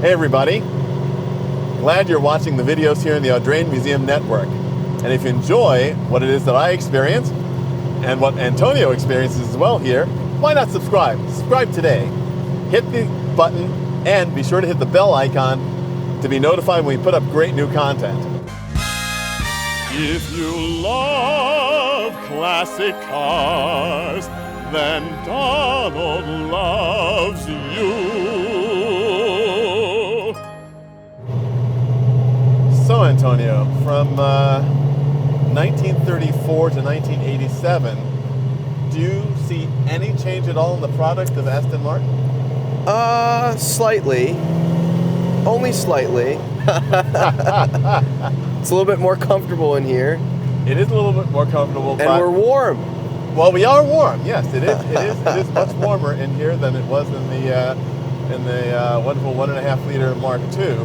Hey everybody, glad you're watching the videos here in the Audrain Museum Network. And if you enjoy what it is that I experience and what Antonio experiences as well here, why not subscribe? Subscribe today. Hit the button and be sure to hit the bell icon to be notified when we put up great new content. If you love classic cars, then Donald loves you. So, Antonio, from 1934 to 1987, do you see any change at all in the product of Aston Martin? Slightly. Only slightly. It's a little bit more comfortable in here. It is a little bit more comfortable. And we're warm. Well, we are warm. Yes, it is. It is much warmer in here than it was in the wonderful 1.5 liter Mark II.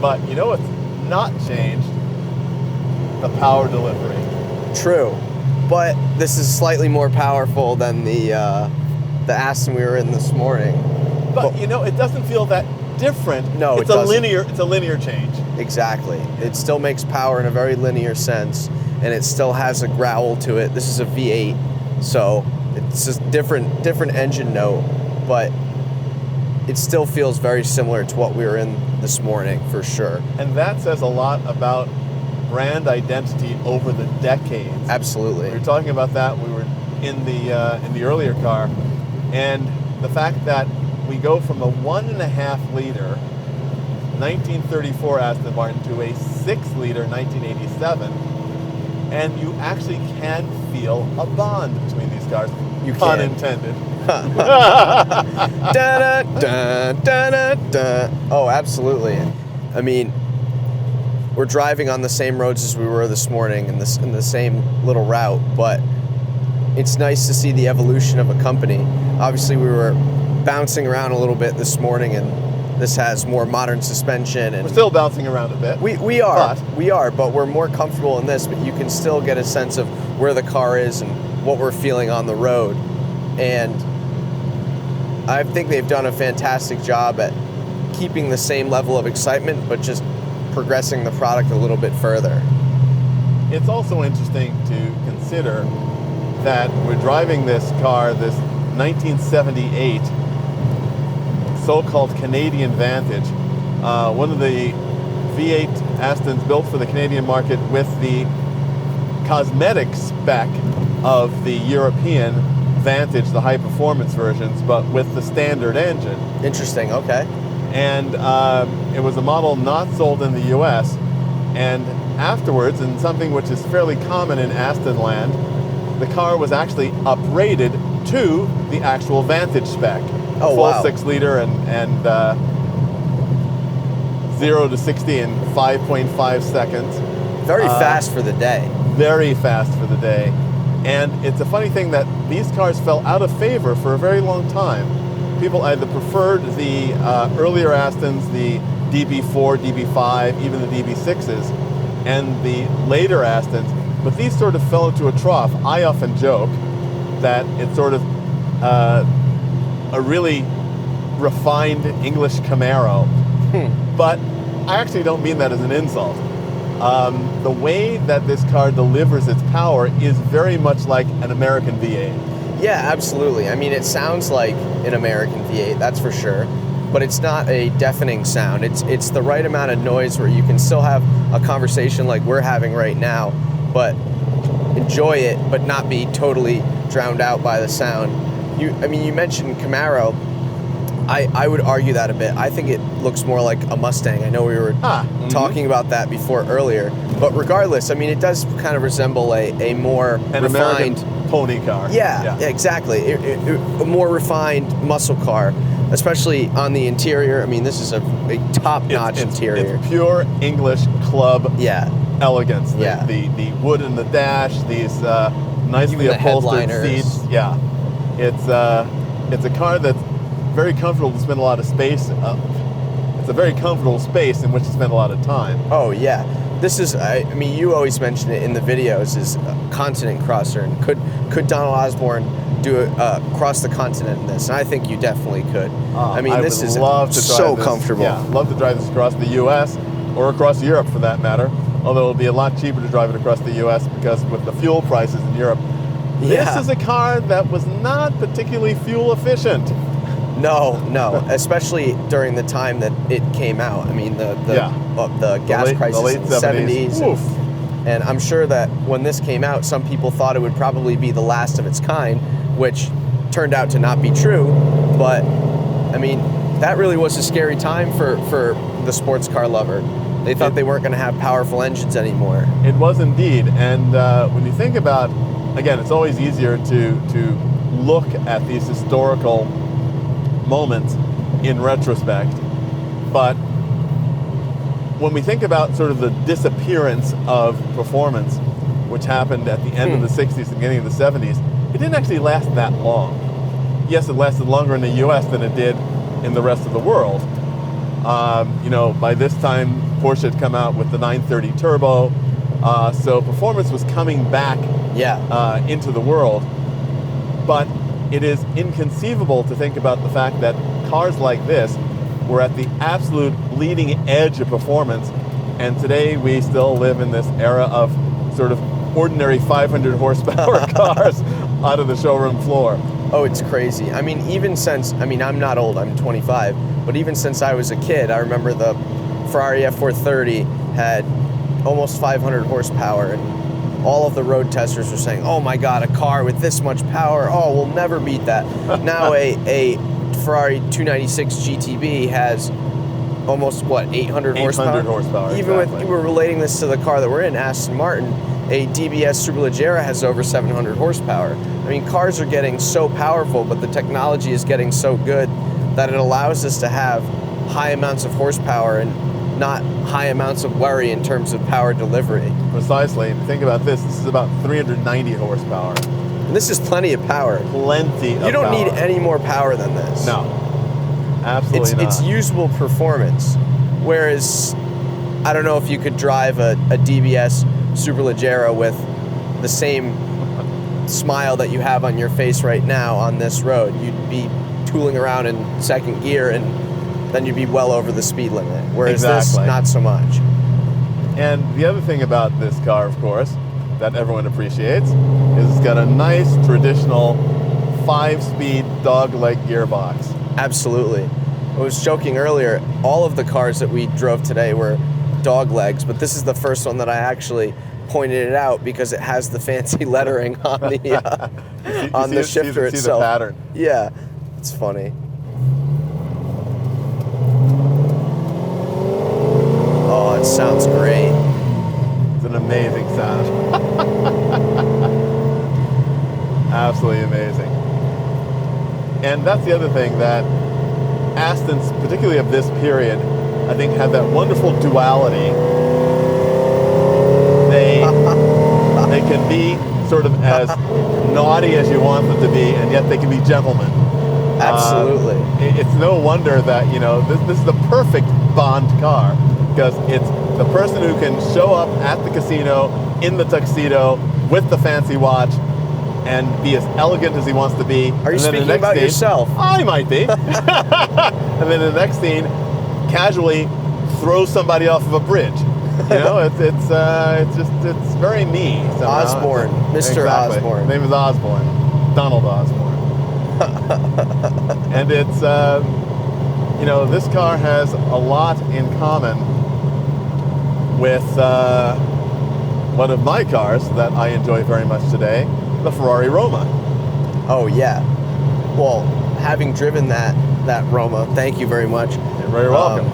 But you know what's not changed? The power delivery. True, but this is slightly more powerful than the Aston we were in this morning. But you know, it doesn't feel that different. No, it's a linear change. Exactly. It still makes power in a very linear sense, and it still has a growl to it. This is a V8, so it's just different engine note, but it still feels very similar to what we were in this morning, for sure. And that says a lot about brand identity over the decades. Absolutely. We were talking about that. We were in the earlier car, and the fact that we go from a 1.5 liter 1934 Aston Martin to a 6 liter 1987, and you actually can feel a bond between these cars. You can. Pun intended. Oh, absolutely. I mean, we're driving on the same roads as we were this morning in the same little route, but it's nice to see the evolution of a company. Obviously, we were bouncing around a little bit this morning, and this has more modern suspension. And we're still bouncing around a bit. We are, but we're more comfortable in this, but you can still get a sense of where the car is and what we're feeling on the road. And I think they've done a fantastic job at keeping the same level of excitement, but just progressing the product a little bit further. It's also interesting to consider that we're driving this car, this 1978 so-called Canadian Vantage, one of the V8 Astons built for the Canadian market with the cosmetic spec of the European Vantage, the high-performance versions, but with the standard engine. Interesting, okay. And it was a model not sold in the US, and afterwards, in something which is fairly common in Aston land, the car was actually uprated to the actual Vantage spec. Oh, full wow. 6 liter and 0 to 60 in 5.5 seconds. Very fast for the day. Very fast for the day. And it's a funny thing that these cars fell out of favor for a very long time. People either preferred the earlier Astons, the DB4, DB5, even the DB6s, and the later Astons, but these sort of fell into a trough. I often joke that it's sort of a really refined English Camaro, but I actually don't mean that as an insult. The way that this car delivers its power is very much like an American V8. Yeah, absolutely. I mean, it sounds like an American V8, that's for sure, but it's not a deafening sound. It's the right amount of noise where you can still have a conversation like we're having right now, but enjoy it, but not be totally drowned out by the sound. You mentioned Camaro. I would argue that a bit. I think it looks more like a Mustang. I know we were talking about that before earlier, but regardless, I mean, it does kind of resemble a more refined American pony car. Yeah, exactly. A more refined muscle car, especially on the interior. I mean, this is a top-notch interior. It's pure English club elegance. The wood in the dash, these nicely upholstered seats. Yeah, it's a car that's very comfortable to spend a lot of space. It's a very comfortable space in which to spend a lot of time. Oh yeah, this is. I mean, you always mention it in the videos. Is a continent crosser, and could Donald Osborne do it across the continent in this, and I think you definitely could. I mean, this is so comfortable. Yeah, love to drive this across the U.S. or across Europe for that matter. Although it'll be a lot cheaper to drive it across the U.S. because with the fuel prices in Europe, this is a car that was not particularly fuel efficient. No, especially during the time that it came out. I mean, the gas crisis in the 70s. And I'm sure that when this came out, some people thought it would probably be the last of its kind, which turned out to not be true. But, I mean, that really was a scary time for the sports car lover. They thought they weren't going to have powerful engines anymore. It was indeed. And when you think about, again, it's always easier to look at these historical moments in retrospect. But when we think about sort of the disappearance of performance, which happened at the end of the 60s and beginning of the 70s, it didn't actually last that long. Yes, it lasted longer in the US than it did in the rest of the world. By this time, Porsche had come out with the 930 Turbo, so performance was coming back into the world. But it is inconceivable to think about the fact that cars like this were at the absolute bleeding edge of performance, and today we still live in this era of sort of ordinary 500 horsepower cars out of the showroom floor. Oh, it's crazy. I mean, I'm not old, I'm 25, but even since I was a kid, I remember the Ferrari F430 had almost 500 horsepower, and all of the road testers were saying, oh my God, a car with this much power, oh, we'll never beat that. Now a Ferrari 296 GTB has almost 800 horsepower. 800 horsepower. Even exactly. with, we're relating this to the car that we're in, Aston Martin, a DBS Superleggera has over 700 horsepower. I mean, cars are getting so powerful, but the technology is getting so good that it allows us to have high amounts of horsepower and not high amounts of worry in terms of power delivery. Precisely. Think about this. This is about 390 horsepower. And this is plenty of power. Plenty of power. You don't need any more power than this. No, absolutely not. It's usable performance. Whereas, I don't know if you could drive a DBS Superleggera with the same smile that you have on your face right now on this road. You'd be tooling around in second gear, and then you'd be well over the speed limit. Whereas this, not so much. And the other thing about this car, of course, that everyone appreciates, is it's got a nice traditional 5-speed dog-leg gearbox. Absolutely. I was joking earlier, all of the cars that we drove today were dog legs, but this is the first one that I actually pointed it out because it has the fancy lettering on the on the shifter itself. See the pattern. Yeah, it's funny. Oh, it sounds great. It's an amazing sound. Absolutely amazing. And that's the other thing, that Astons, particularly of this period, I think have that wonderful duality. They can be sort of as naughty as you want them to be, and yet they can be gentlemen. Absolutely. It's no wonder that, this is the perfect Bond car, because it's the person who can show up at the casino in the tuxedo with the fancy watch and be as elegant as he wants to be. Are you speaking about yourself? I might be. And then the next scene, casually throw somebody off of a bridge. It's very me. Somehow. Osborne, Mr. Exactly. Osborne. His name is Osborne, Donald Osborne. And it's, this car has a lot in common with one of my cars that I enjoy very much today, the Ferrari Roma. Oh yeah. Well, having driven that Roma, thank you very much. You're very welcome.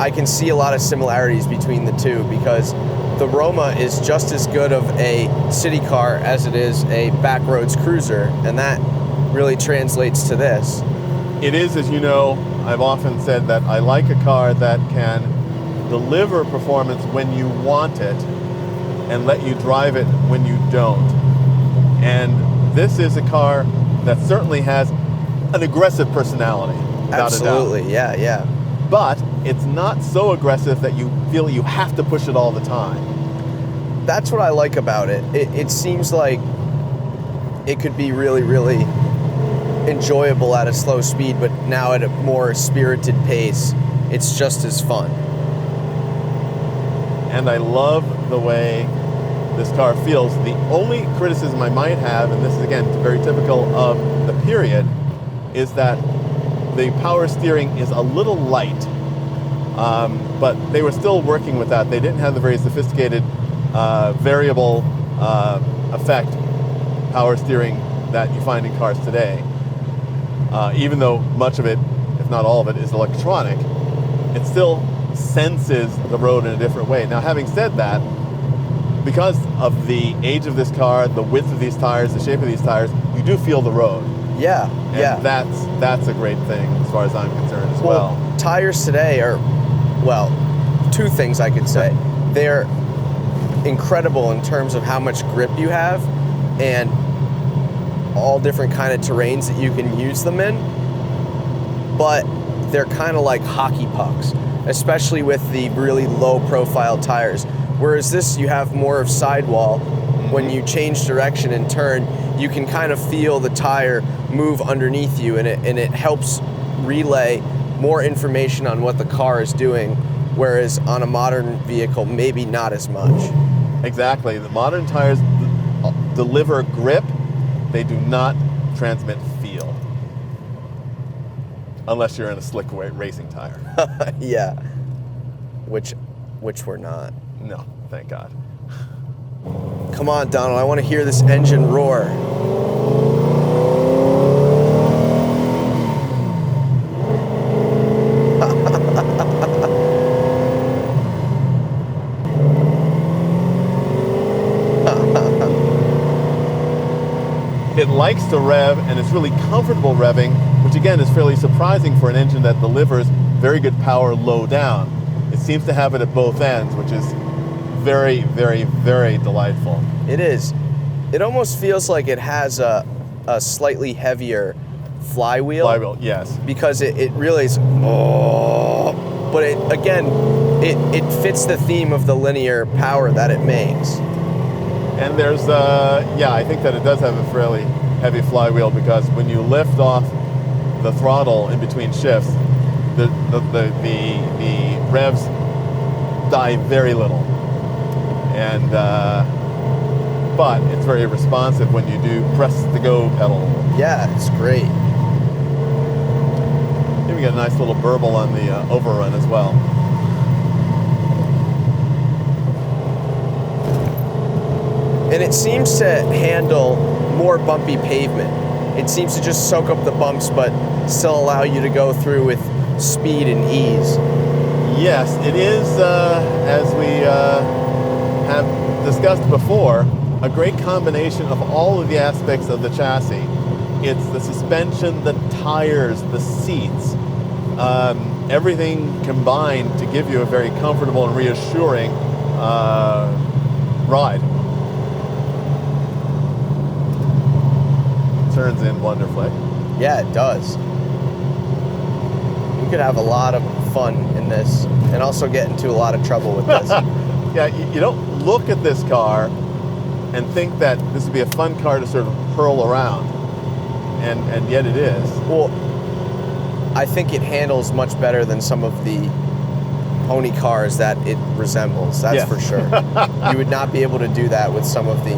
I can see a lot of similarities between the two, because the Roma is just as good of a city car as it is a backroads cruiser, and that really translates to this. It is, as you know, I've often said that I like a car that can deliver performance when you want it and let you drive it when you don't. And this is a car that certainly has an aggressive personality. Absolutely, yeah. But it's not so aggressive that you feel you have to push it all the time. That's what I like about it. It seems like it could be really, really enjoyable at a slow speed, but now at a more spirited pace, it's just as fun. And I love the way this car feels. The only criticism I might have, and this is again very typical of the period, is that the power steering is a little light. But they were still working with that. They didn't have the very sophisticated variable effect power steering that you find in cars today. Even though much of it, if not all of it, is electronic, it still senses the road in a different way. Now, having said that, because of the age of this car, the width of these tires, the shape of these tires, you do feel the road. Yeah, and that's a great thing as far as I'm concerned as well. Tires today are, well, two things I could say. They're incredible in terms of how much grip you have and all different kind of terrains that you can use them in, but they're kind of like hockey pucks, especially with the really low profile tires. Whereas this, you have more of sidewall. When you change direction and turn, you can kind of feel the tire move underneath you, and it helps relay more information on what the car is doing, whereas on a modern vehicle, maybe not as much. Exactly. The modern tires deliver grip. They do not transmit feel. Unless you're in a slick racing tire. Yeah. Which we're not. No, thank God. Come on, Donald, I want to hear this engine roar. It likes to rev, and it's really comfortable revving, which again is fairly surprising for an engine that delivers very good power low down. It seems to have it at both ends, which is very, very, very delightful. It is. It almost feels like it has a slightly heavier flywheel. Flywheel, yes. Because it really is, but it fits the theme of the linear power that it makes. And there's, I think that it does have a fairly heavy flywheel, because when you lift off the throttle in between shifts, the revs die very little. And, but it's very responsive when you do press the go pedal. Yeah, it's great. Here we got a nice little burble on the overrun as well. And it seems to handle more bumpy pavement. It seems to just soak up the bumps, but still allow you to go through with speed and ease. Yes, it is, as we have discussed before, a great combination of all of the aspects of the chassis. It's the suspension, the tires, the seats, everything combined to give you a very comfortable and reassuring ride. Turns in wonderfully. Yeah, it does. You could have a lot of fun in this and also get into a lot of trouble with this. Yeah, you don't look at this car and think that this would be a fun car to sort of hurl around, and yet it is. Well, I think it handles much better than some of the pony cars that it resembles, that's for sure. You would not be able to do that with some of the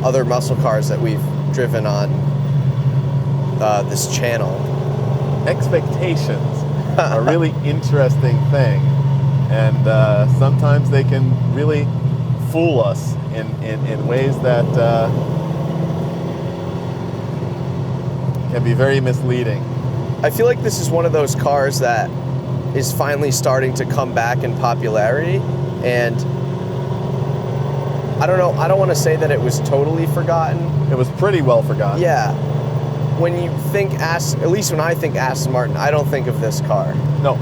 other muscle cars that we've driven on this channel. Expectations are a really interesting thing, and sometimes they can really fool us in ways that can be very misleading. I feel like this is one of those cars that is finally starting to come back in popularity, and I don't know, I don't want to say that it was totally forgotten. It was pretty well forgotten. Yeah. When you think, at least when I think Aston Martin, I don't think of this car. No.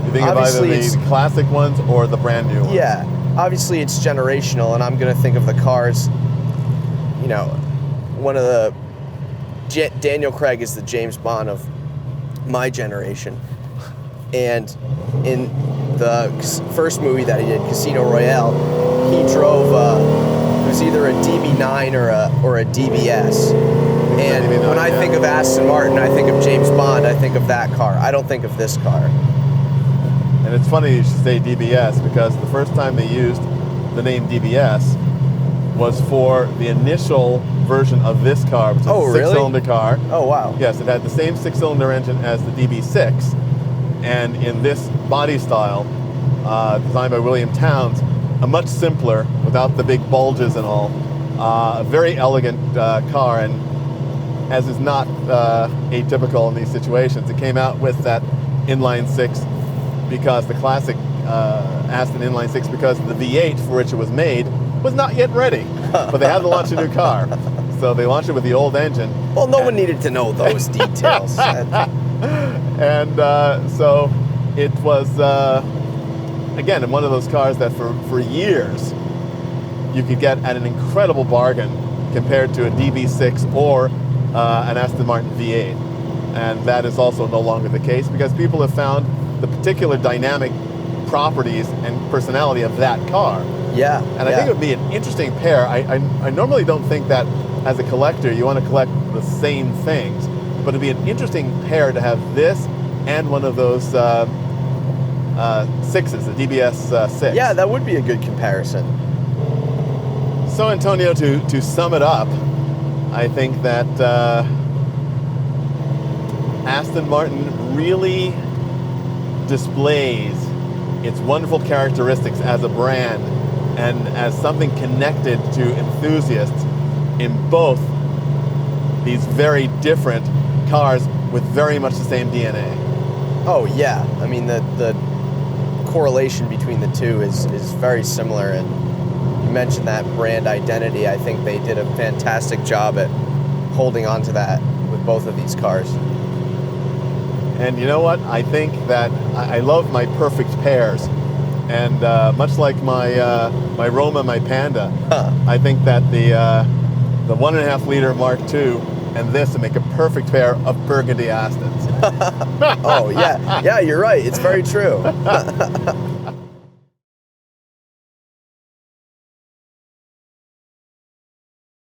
You think of either the classic ones or the brand new ones. Yeah. Obviously it's generational, and I'm going to think of the cars, you know, one of the, Daniel Craig is the James Bond of my generation. And in the first movie that he did, Casino Royale, he drove It was either a DB9 or a DBS. And DB9, when I think of Aston Martin, I think of James Bond, I think of that car. I don't think of this car. And it's funny you should say DBS, because the first time they used the name DBS was for the initial version of this car, which is a six-cylinder car. Oh, wow. Yes, it had the same six-cylinder engine as the DB6, and in this body style, designed by William Towns, a much simpler, without the big bulges and all, a very elegant car, and as is not atypical in these situations, it came out with that inline six because the classic Aston inline six, because the V8 for which it was made was not yet ready, but they had to launch a new car. So they launched it with the old engine. Well, no one needed to know those details. And so it was, again, one of those cars that for years you could get at an incredible bargain compared to a DB6 or an Aston Martin V8. And that is also no longer the case, because people have found the particular dynamic properties and personality of that car. Yeah. And I think it would be an interesting pair. I normally don't think that as a collector you want to collect the same things, but it'd be an interesting pair to have this and one of those sixes, the DBS 6. Yeah, that would be a good comparison. So Antonio, to sum it up, I think that Aston Martin really displays its wonderful characteristics as a brand and as something connected to enthusiasts in both these very different cars with very much the same DNA. Oh yeah, I mean the correlation between the two is very similar, and you mentioned that brand identity. I think they did a fantastic job at holding on to that with both of these cars. And you know what? I think that I love my perfect pairs, and much like my Roma, my Panda, I think that the 1.5 liter Mark II and this would make a perfect pair of burgundy Astons. Oh yeah, you're right. It's very true.